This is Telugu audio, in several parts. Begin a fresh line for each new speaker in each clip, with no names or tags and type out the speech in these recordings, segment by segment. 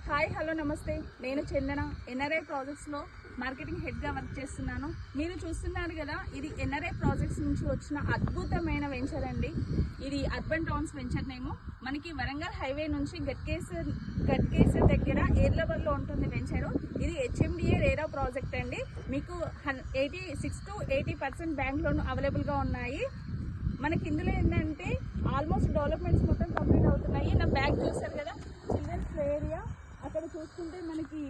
హాయ్ హలో నమస్తే, నేను చందన ఎన్ఆర్ఐ ప్రాజెక్ట్స్లో మార్కెటింగ్ హెడ్గా వర్క్ చేస్తున్నాను. మీరు చూస్తున్నారు కదా, ఇది ఎన్ఆర్ఐ ప్రాజెక్ట్స్ నుంచి వచ్చిన అద్భుతమైన వెంచర్ అండి. ఇది అర్బన్ టౌన్స్ వెంచర్ నేము. మనకి వరంగల్ హైవే నుంచి గట్కేసర్ దగ్గర ఏర్లవర్లో ఉంటుంది వెంచరు. ఇది హెచ్ఎండిఏ రేరా ప్రాజెక్ట్ అండి. మీకు 86 to 80% బ్యాంక్ లోన్ అవైలబుల్గా ఉన్నాయి. మనకి ఇందులో ఏంటంటే ఆల్మోస్ట్ డెవలప్మెంట్స్ మొత్తం కంప్లీట్ అవుతున్నాయి. నా బ్యాగ్ చూస్తారు కదా, చిల్డ్రన్స్ ప్లే ఏరియా. అక్కడ చూసుకుంటే మనకి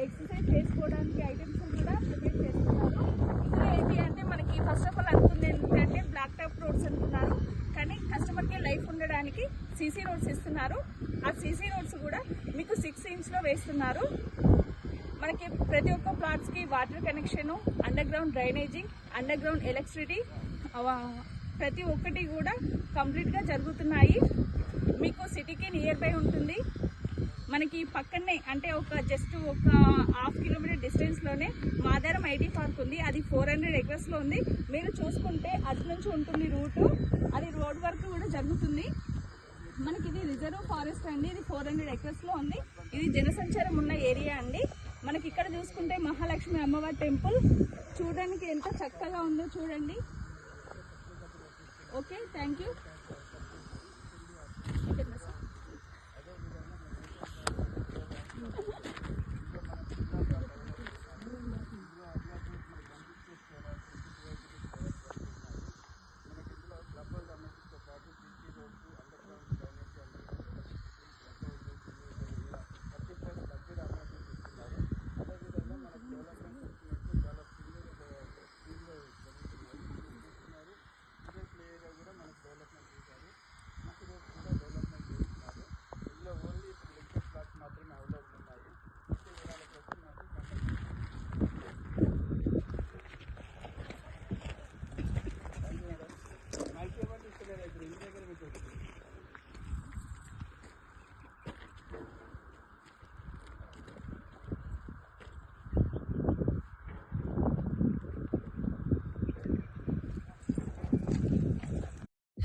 ఎక్సర్సైజ్ చేసుకోవడానికి ఐటమ్స్ కూడా ప్రిపేర్ చేస్తున్నారు. ఇందులో ఏంటి అంటే మనకి ఫస్ట్ ఆఫ్ ఆల్ అనుకుంది ఏంటంటే బ్లాక్ టాప్ రోడ్స్ అనుకున్నారు, కానీ కస్టమర్కి లైఫ్ ఉండడానికి సీసీ రోడ్స్ ఇస్తున్నారు. ఆ సీసీ రోడ్స్ కూడా మీకు 6 inchలో వేస్తున్నారు. మనకి ప్రతి ఒక్క ప్లాట్స్కి water connection, underground drainaging, underground electricity ప్రతి ఒక్కటి కూడా కంప్లీట్గా జరుగుతున్నాయి. మీకు సిటీకి నియర్ బై ఉంటుంది. మనకి పక్కనే అంటే జస్ట్ ఒక 1/2 kilometer డిస్టెన్స్లోనే మాదారం ఐటీ పార్క్ ఉంది. అది 400 acresలో ఉంది. మీరు చూసుకుంటే అటు నుంచి ఉంటుంది రూటు, అది రోడ్ వర్క్ కూడా జరుగుతుంది. మనకి ఇది రిజర్వ్ ఫారెస్ట్ అండి. ఇది 400 acresలో ఉంది. ఇది జనసంచారం ఉన్న ఏరియా అండి. మనకి ఇక్కడ చూసుకుంటే మహాలక్ష్మి అమ్మవారి టెంపుల్ చూడడానికి ఎంత చక్కగా ఉందో చూడండి. Okay, thank you.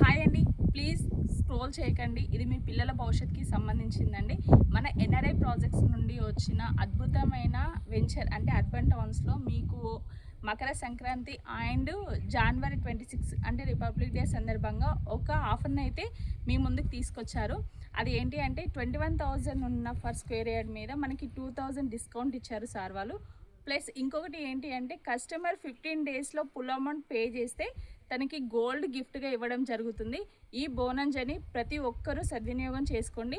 హాయ్ అండి, ప్లీజ్ స్క్రోల్ చేయకండి. ఇది మీ పిల్లల భవిష్యత్తుకి సంబంధించిందండి. మన ఎన్ఆర్ఐ ప్రాజెక్ట్స్ నుండి వచ్చిన అద్భుతమైన వెంచర్ అంటే అర్బన్ టౌన్స్లో మీకు మకర సంక్రాంతి అండ్ January 26 అంటే రిపబ్లిక్ డే సందర్భంగా ఒక ఆఫర్ని అయితే మీ ముందుకు తీసుకొచ్చారు. అది ఏంటి అంటే 21,000 ఉన్న ఫర్ స్క్వేర్ యార్డ్ మీద మనకి 2,000 డిస్కౌంట్ ఇచ్చారు సార్ వాళ్ళు. ప్లస్ ఇంకొకటి ఏంటి అంటే కస్టమర్ 15 daysలో ఫుల్ అమౌంట్ పే చేస్తే తనకి గోల్డ్ గిఫ్ట్గా ఇవ్వడం జరుగుతుంది. ఈ బోనస్ అని ప్రతి ఒక్కరూ సద్వినియోగం చేసుకోండి.